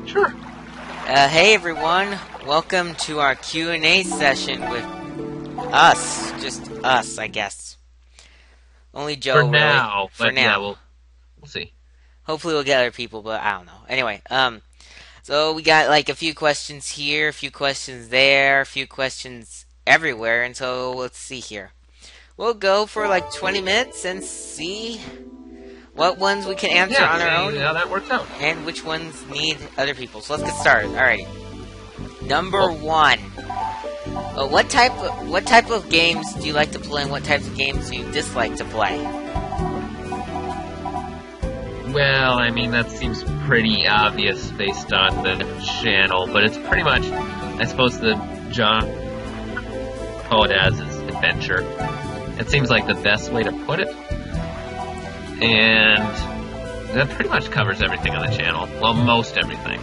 Sure. Hey everyone, welcome to our Q&A session with us. Just us, I guess. Only Joe, For really. now. For But now. yeah, we'll see. Hopefully we'll get other people, but I don't know. Anyway, so we got like a few questions here, a few questions there, a few questions everywhere, and so let's see here. We'll go for like 20 minutes and see what ones we can answer on our own. See how that works out. And which ones need other people. So let's get started. Alrighty. Number 1. What type of games do you like to play, and what types of games do you dislike to play? Well, I mean, that seems pretty obvious based on the channel, but it's pretty much, I suppose, the John call it as is adventure. It seems like the best way to put it. And that pretty much covers everything on the channel. Well, most everything.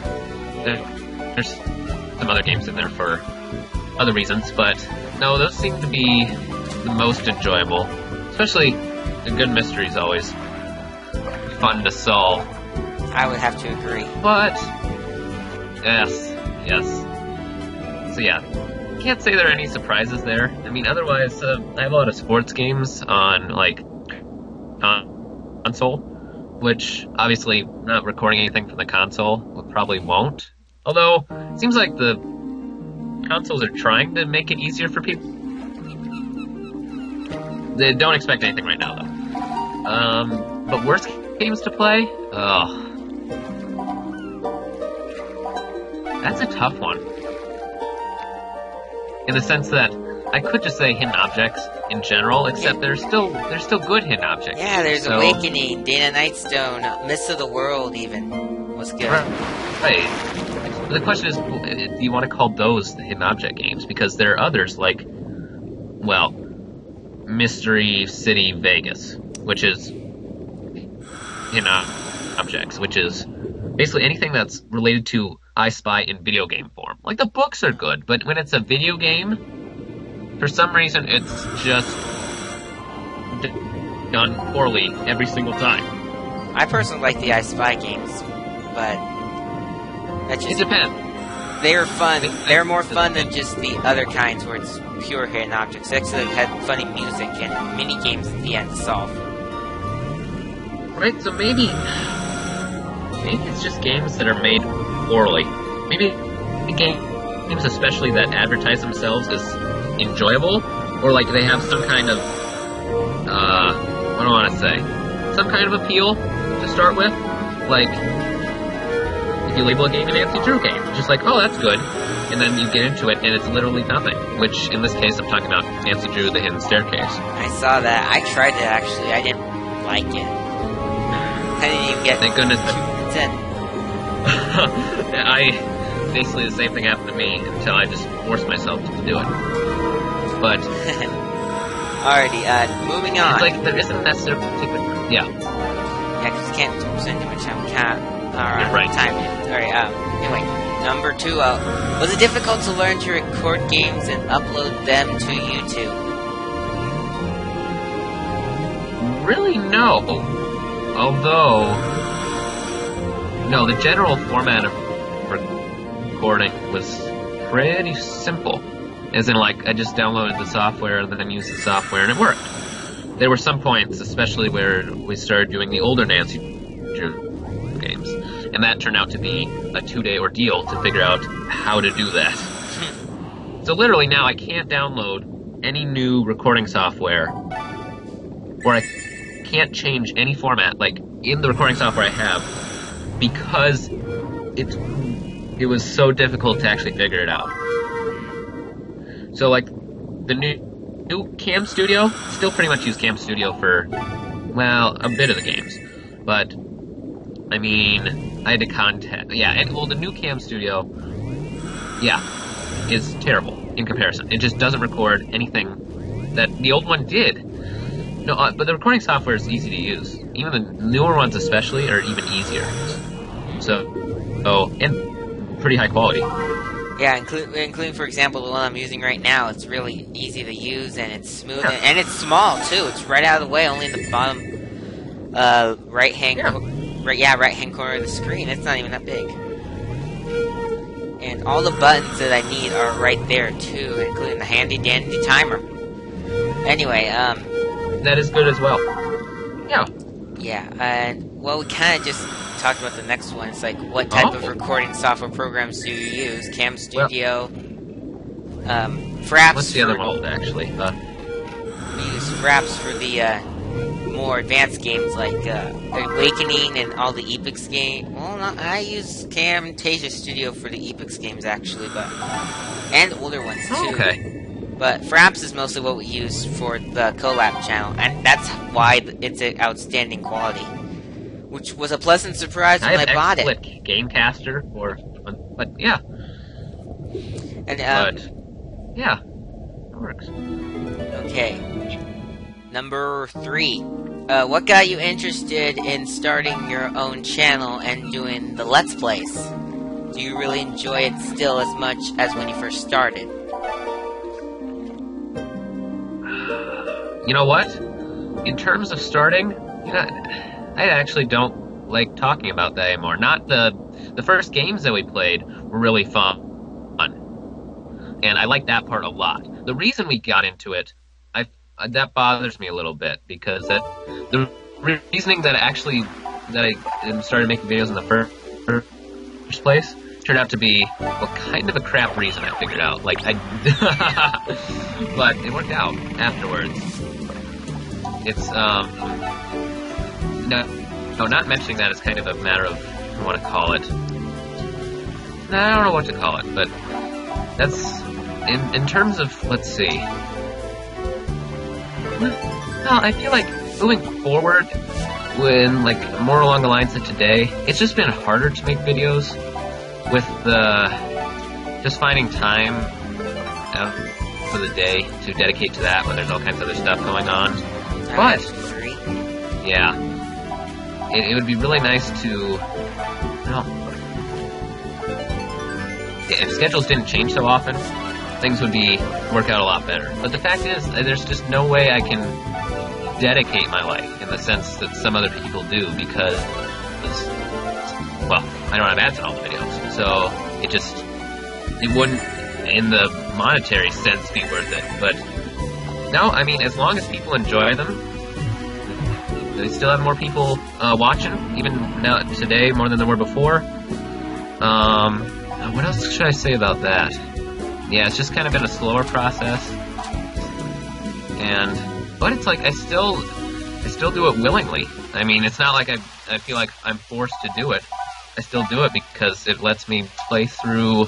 There's some other games in there for other reasons, but no, those seem to be the most enjoyable. Especially the good mysteries always fun to solve. I would have to agree. But yes. So yeah, can't say there are any surprises there. I mean, otherwise, I have a lot of sports games on like console, which obviously not recording anything from the console probably won't. Although it seems like the consoles are trying to make it easier for people. They don't expect anything right now though. But worst games to play? Ugh. That's a tough one. In the sense that I could just say hidden objects in general, except there's still good hidden objects. Yeah, there's Awakening, Dana Nightstone, Mists of the World even was good. Right. The question is, do you want to call those the hidden object games? Because there are others like, well, Mystery City Vegas, which is hidden objects, which is basically anything that's related to I Spy in video game form. Like, the books are good, but when it's a video game, for some reason it's just done poorly every single time. I personally like the I Spy games, but that just... It depends. They're fun. They're more fun than just the other kinds where it's pure hidden objects. They actually had funny music and mini games at the end to solve. Right, so maybe it's just games that are made poorly. Maybe the games especially that advertise themselves as enjoyable, or like they have some kind of, what do I want to say? Some kind of appeal to start with. Like, if you label a game an Nancy Drew game, just like, oh, that's good, and then you get into it and it's literally nothing. Which, in this case, I'm talking about Nancy Drew, The Hidden Staircase. I saw that. I tried it, actually. I didn't like it. I didn't even get Thank goodness. 2%. Basically the same thing happened to me until I just forced myself to do it. But alrighty, moving on. It's like there isn't necessarily particular. Yeah, because you can't spend too much time. Alright, right. Time. Alright, anyway, number 2, was it difficult to learn to record games and upload them to YouTube? Really, no. Although, no, the general format of recording was pretty simple. As in, like, I just downloaded the software and then used the software and it worked. There were some points, especially where we started doing the older Nancy Drew games, and that turned out to be a 2-day ordeal to figure out how to do that. So literally now I can't download any new recording software, or I can't change any format, like, in the recording software I have, because it was so difficult to actually figure it out. So, like, the new Cam Studio, still pretty much use Cam Studio for, well, a bit of the games. But, I mean, I had to contact, yeah, and, well, the new Cam Studio, yeah, is terrible in comparison. It just doesn't record anything that the old one did. No, but the recording software is easy to use. Even the newer ones especially are even easier. So, and pretty high quality. Yeah, including, for example, the one I'm using right now. It's really easy to use, and it's smooth, and it's small, too. It's right out of the way, only in the bottom right hand, Yeah. right hand corner of the screen. It's not even that big. And all the buttons that I need are right there too, including the handy dandy timer. Anyway, That is good as well. Yeah. yeah, and well, we kind of just talked about the next one. It's like, what type of recording software programs do you use? Cam Studio, Fraps. What's the other one, actually? We use Fraps for the more advanced games like Awakening and all the Epix games. Well, no, I use Camtasia Studio for the Epix games actually, but and older ones too. Okay. But Fraps is mostly what we use for the collab channel, and that's why it's an outstanding quality, which was a pleasant surprise when I bought it. Gamecaster, but yeah. And But yeah, it works. okay, number 3. What got you interested in starting your own channel and doing the Let's Plays? Do you really enjoy it still as much as when you first started? You know what? In terms of starting, I actually don't like talking about that anymore. Not the first games that we played were really fun, and I like that part a lot. The reason we got into it, that bothers me a little bit because the reasoning that I started making videos in the first place turned out to be kind of a crap reason. I figured out, but it worked out afterwards. It's no, not mentioning that is kind of a matter of what I want to call it. I don't know what to call it, but that's in terms of, let's see. Well, I feel like moving forward, when more along the lines of today, it's just been harder to make videos with just finding time for the day to dedicate to that when there's all kinds of other stuff going on. But yeah, it would be really nice to, if schedules didn't change so often, things would work out a lot better. But the fact is, there's just no way I can dedicate my life in the sense that some other people do because, well, I don't have ads in all the videos, so it wouldn't, in the monetary sense, be worth it. But no, I mean, as long as people enjoy them, they still have more people watching, even now today more than there were before. What else should I say about that? Yeah, it's just kind of been a slower process, but it's like I still do it willingly. I mean, it's not like I feel like I'm forced to do it. I still do it because it lets me play through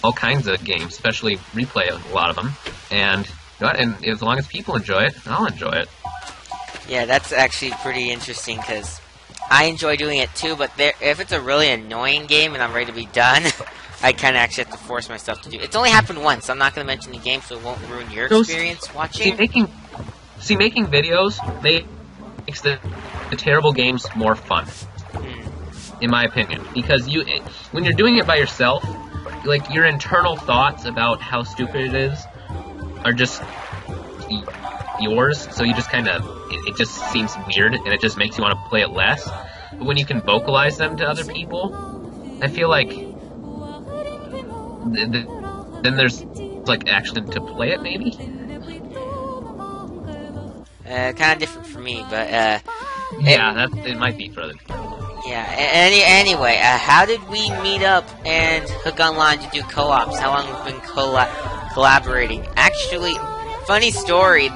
all kinds of games, especially replay a lot of them, and as long as people enjoy it, I'll enjoy it. Yeah, that's actually pretty interesting because I enjoy doing it too, but if it's a really annoying game and I'm ready to be done, I kind of actually have to force myself to do it. It's only happened once. I'm not going to mention the game so it won't ruin your experience watching. Making videos makes the terrible games more fun, in my opinion. Because when you're doing it by yourself, your internal thoughts about how stupid it is are just yours, so you just kind of, it just seems weird, and it just makes you want to play it less. But when you can vocalize them to other people, I feel like then there's action to play it, maybe? Kind of different for me, but yeah, it might be for other people. Yeah, anyway, how did we meet up and hook online to do co-ops? How long have we been collaborating? Actually, funny story,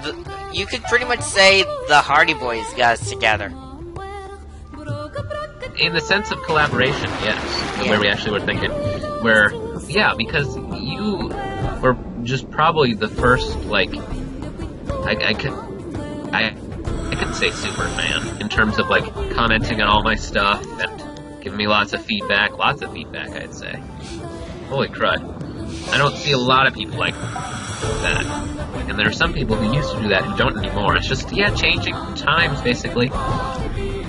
you could pretty much say the Hardy Boys got us together. In the sense of collaboration, yes. Yeah. Where we actually were thinking, because you were just probably the first, I could say super fan in terms of commenting on all my stuff and giving me lots of feedback, I'd say. Holy crud. I don't see a lot of people like that. And there are some people who used to do that who don't anymore. It's just, changing times, basically.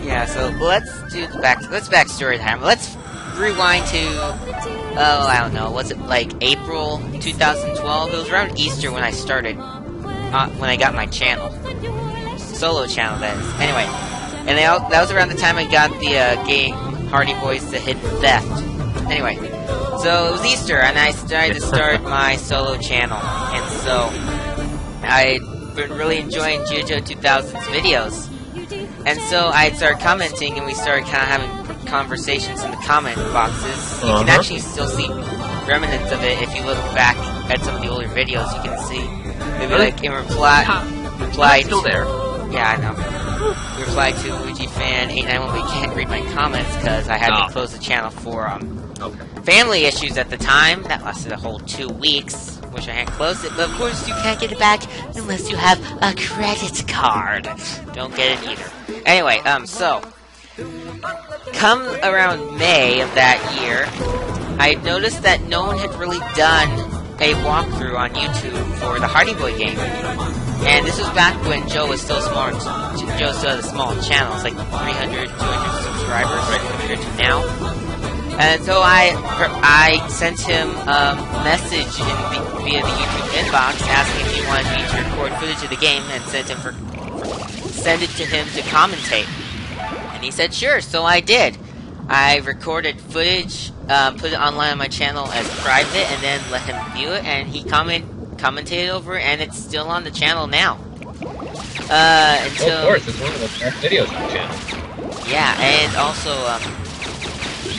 Yeah, so let's do let's backstory time. Let's rewind to, I don't know, was it April 2012? It was around Easter when I started, when I got my channel. solo channel, that is. Anyway, and that was around the time I got the game Hardy Boys: The Hidden Theft. Anyway, so it was Easter, and I decided to start my solo channel, and so I'd been really enjoying JoJo 2000's videos, and so I started commenting, and we started kind of having conversations in the comment boxes. You can actually still see remnants of it if you look back at some of the older videos. You can see maybe like in reply still there. Yeah, I know. Reply to Luigi Fan 891, but you can't read my comments because I had to close the channel for family issues at the time. That lasted a whole 2 weeks. Wish I hadn't closed it, but of course you can't get it back unless you have a credit card. Don't get it either. Anyway, so come around May of that year, I noticed that no one had really done a walkthrough on YouTube for the Hardy Boy game. And this was back when Joe was still small. Joe still had a small channel. It's like 300, 200 subscribers compared to now. And so I sent him a message via the YouTube inbox asking if he wanted me to record footage of the game and send it to him to commentate. And he said sure, so I did. I recorded footage, put it online on my channel as private, and then let him view it, and he commentated over it, and it's still on the channel now. Until, of course, it's one of the best videos on the channel. Yeah, and also,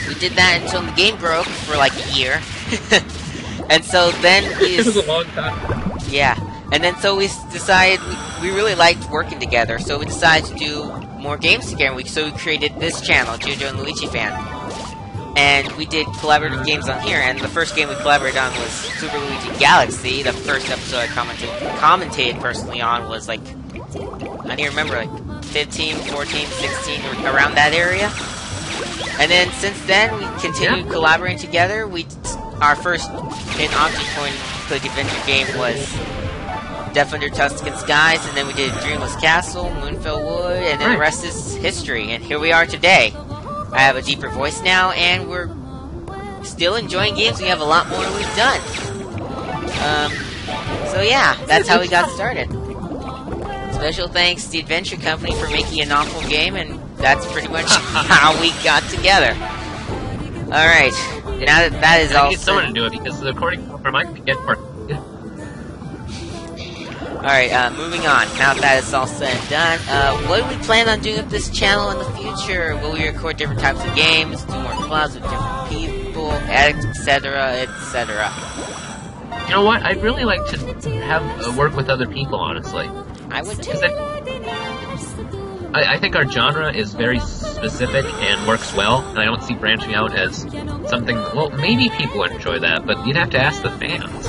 we did that until the game broke for like a year. And so then it was a long time. Yeah, and then so we decided we really liked working together, so we decided to do more games together. So we created this channel, JoJo and Luigi Fan, and we did collaborative games on here. And the first game we collaborated on was Super Luigi Galaxy. The first episode I commentated personally on was like, I don't even remember, like 15, 14, 16, around that area. And then since then we continued collaborating together. Our first in-object point-click adventure game was Death Under Tuscan Skies, and then we did Dreamless Castle, Moonfell Wood, and then the rest is history. And here we are today. I have a deeper voice now, and we're still enjoying games. We have a lot more we've done. So yeah, that's how we got started. Special thanks to the Adventure Company for making an awful game, and that's pretty much how we got together. Alright, now that is all. I need someone to do it because the recording for Mike can get part. Alright, moving on. Now that it's all said and done, what do we plan on doing with this channel in the future? Will we record different types of games, do more collabs with different people, etc., etc.? You know what? I'd really like to have work with other people, honestly. I would too. I think our genre is very specific and works well, and I don't see branching out as something. Well, maybe people would enjoy that, but you'd have to ask the fans.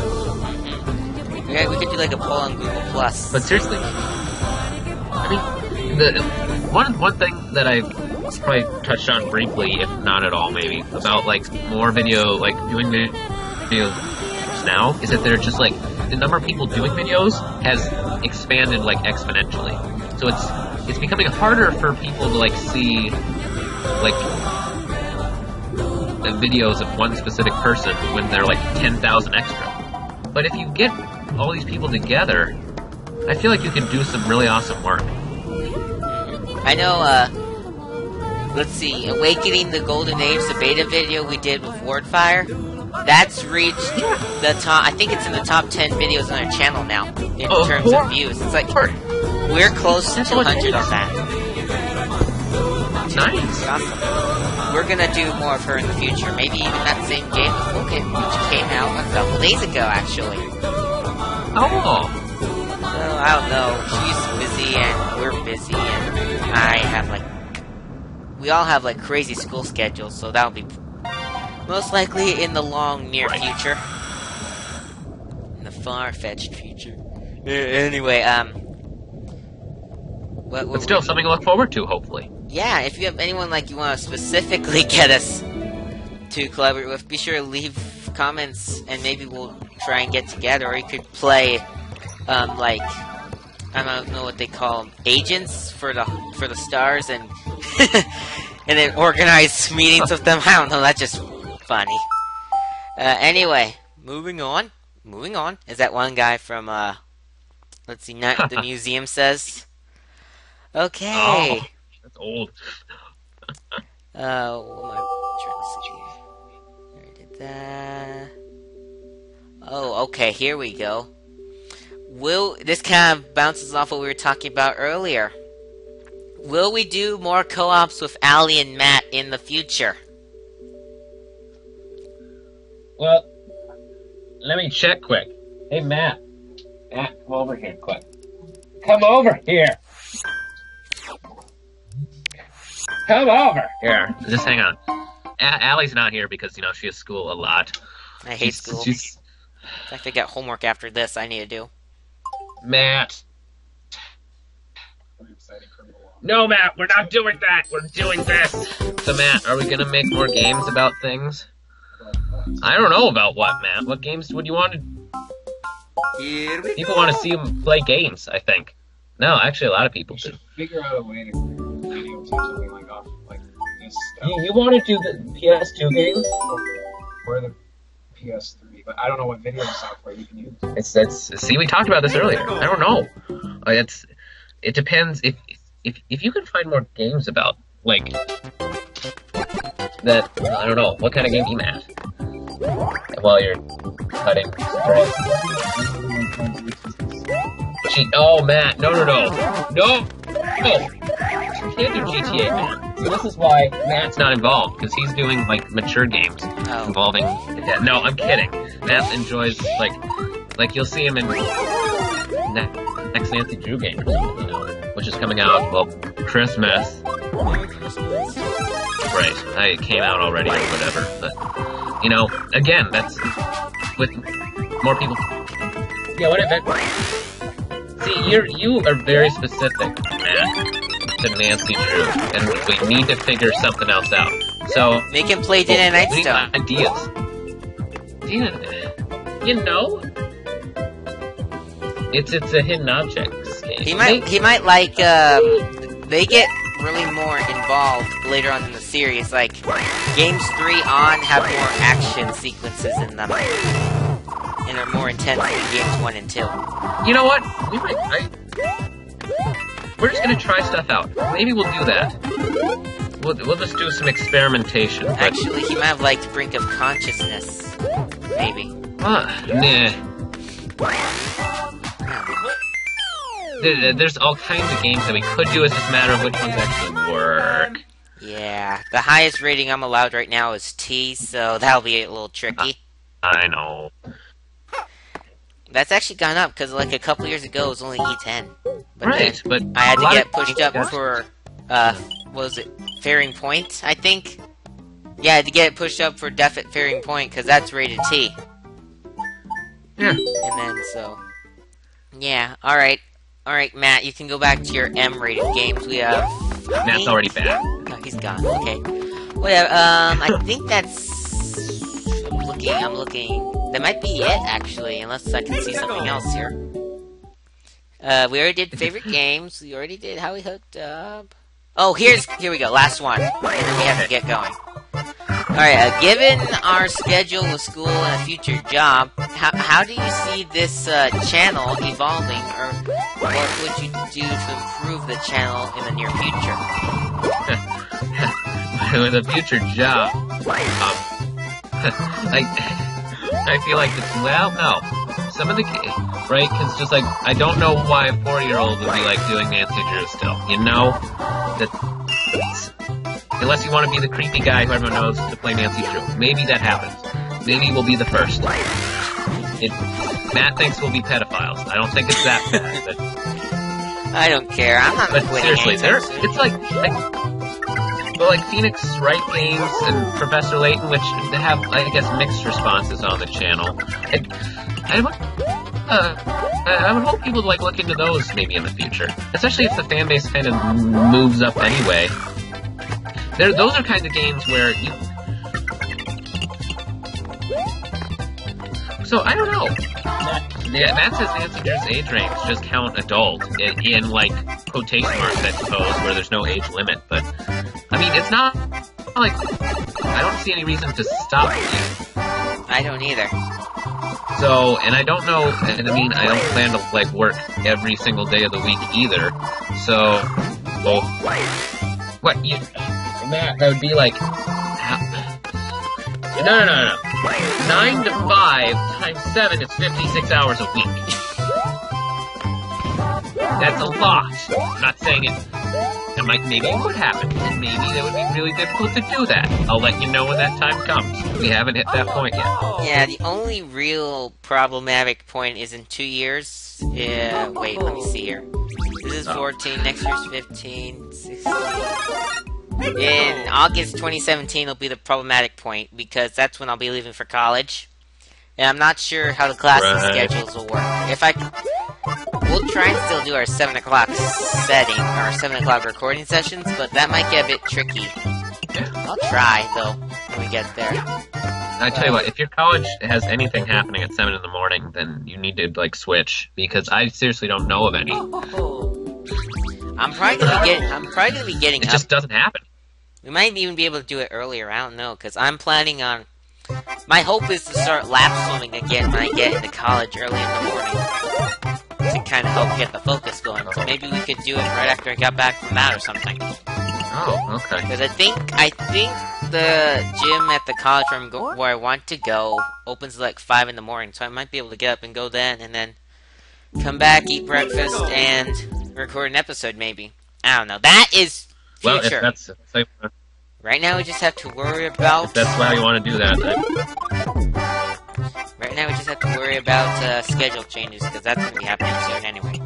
Okay, we could do like a poll on Google Plus. But seriously, I mean, one thing that I probably touched on briefly, if not at all, maybe about like more video, like doing videos now, is that they're just like the number of people doing videos has expanded like exponentially. So it's becoming harder for people to like see like the videos of one specific person when they're like 10,000 extra. But if you get all these people together, I feel like you can do some really awesome work. I know, let's see, Awakening the Golden Age, the beta video we did with Wardfire, that's reached the top, I think it's in the top 10 videos on our channel now, in terms of views. It's like, we're close to 200 on that. Nice. Awesome. We're gonna do more of her in the future, maybe even that same game which came out a couple days ago, actually. Oh. So, I don't know, she's busy and we're busy and I have like, we all have like crazy school schedules, so that'll be most likely in the long near future. In the far-fetched future. Anyway, but still something to look forward to, hopefully. Yeah, if you have anyone like you want to specifically get us to collaborate with, be sure to leave comments and maybe we'll try and get together, or you could play like, I don't know what they call them, agents for the stars, and and then organize meetings with them. I don't know, that's just funny. Anyway, moving on, is that one guy from let's see, the museum says, Okay. Oh, that's old. What am I trying to see here? Already did that. Oh, okay, here we go. This kind of bounces off what we were talking about earlier. Will we do more co-ops with Allie and Matt in the future? Well, let me check quick. Hey, Matt. Matt, come over here quick. Come over here. Come over here. Just hang on. Allie's not here because, she has school a lot. I hate school. In fact, I got homework after this I need to do. Matt. No, Matt, we're not doing that. We're doing this. So, Matt, are we going to make more games about things? I don't know about what, Matt. What games would you want to... People want to see him play games, I think. No, actually, a lot of people do. Figure out a way to video to something like this stuff. You want to do the PS2 games? Or the PS3, but I don't know what video software you can use. See, we talked about this earlier. I don't know. It depends if you can find more games about that. I don't know what kind of game you at while you're cutting strings. Oh, Matt, no. You can't do GTA, Matt. So this is why Matt's not involved, because he's doing, mature games involving... No, I'm kidding. Matt enjoys, you'll see him in next Nancy Drew game or something, which is coming out, Christmas. Right, it came out already or whatever, but, again, that's with more people... Yeah, what if See, you are very specific, Matt, to Nancy Drew, and we need to figure something else out. So make him play Dead and Nightstone. Ideas. It's a hidden objects game. He might like they get really more involved later on in the series. Like games 3 on have more action sequences in them. And are more intense than games 1 and 2. You know what? We're just gonna try stuff out. Maybe we'll do that. We'll just do some experimentation. But... Actually, he might have liked Brink of Consciousness. Maybe. Nah. There's all kinds of games that we could do. It's just a matter of which ones actually work. Yeah. The highest rating I'm allowed right now is T, so that'll be a little tricky. I know. That's actually gone up, because a couple years ago it was only E10. But right, but I had to get pushed up for, what was it, Fairing Point, I think? Yeah, I had to get it pushed up for Def at Fairing Point, because that's rated T. Yeah. And then, so... Yeah, alright. Alright, Matt, you can go back to your M-rated games. We have... Matt's already back. Oh, he's gone, okay. Whatever, I think that's... I'm looking... That might be it, actually, unless I can see something else here. We already did favorite games. We already did how we hooked up. Oh, here we go. Last one. And then we have to get going. Alright, given our schedule with school and a future job, how do you see this channel evolving, or what would you do to improve the channel in the near future? With a future job, I feel like it's, no. Some of the right? Because just I don't know why a 4-year-old would be doing Nancy Drew still. Unless you want to be the creepy guy who everyone knows to play Nancy Drew. Maybe that happens. Maybe we'll be the first. Matt thinks we'll be pedophiles. I don't think it's that bad. But, I don't care. I'm not. But seriously, it's like Phoenix Wright Games and Professor Layton, which have, I guess, mixed responses on the channel. I would hope people look into those maybe in the future, especially if the fan base kind of moves up anyway. Those are kinds of games where you. So I don't know. Matt says Nancy Drew's age range just count adult in quotation marks, I suppose, where there's no age limit. But I mean, it's not I don't see any reason to stop you. I don't either. So, and I don't know, and I mean, I don't plan to work every single day of the week either. So, example, what you that would be like. No. 9 to 5 times 7 is 56 hours a week. That's a lot. I'm not saying it. Maybe it would happen, and maybe it would be really difficult to do that. I'll let you know when that time comes. We haven't hit that point yet. Yeah, the only real problematic point is in 2 years. Yeah, wait, let me see here. This is 14, next year's 15, 16. In August 2017 will be the problematic point, because that's when I'll be leaving for college. And I'm not sure how the classes schedules will work. We'll try and still do our 7 o'clock setting, our 7 o'clock recording sessions, but that might get a bit tricky. I'll try, though, when we get there. I tell you what, if your college has anything happening at 7 in the morning, then you need to, like, switch, because I seriously don't know of any. I'm probably gonna be getting It up. just doesn't happen. We might even be able to do it earlier, I don't know, because I'm planning on... My hope is to start lap swimming again when I get into college early in the morning. To kind of help get the focus going. So maybe we could do it right after I got back from that or something. Oh, okay. Because I think the gym at the college where I want to go opens at like 5 in the morning, so I might be able to get up and go then, and then come back, eat breakfast, and record an episode maybe. I don't know. That is future. Well, if that's Right now we just have to worry about... If that's why you want to do that, then... Right now we just have to worry about schedule changes, because that's going to be happening soon anyway.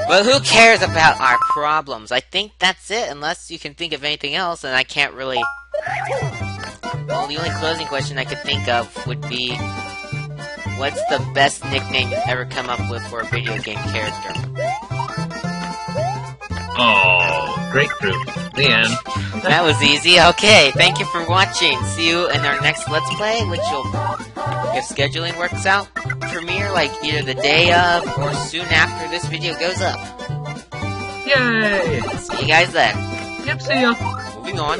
But who cares about our problems? I think that's it, unless you can think of anything else, and I can't really... Well, the only closing question I could think of would be... What's the best nickname you've ever come up with for a video game character? Oh, grapefruit. The end. That was easy. Okay, thank you for watching. See you in our next Let's Play, which will, if scheduling works out, premiere like either the day of or soon after this video goes up. Yay! See you guys then. Yep, see ya. Moving on.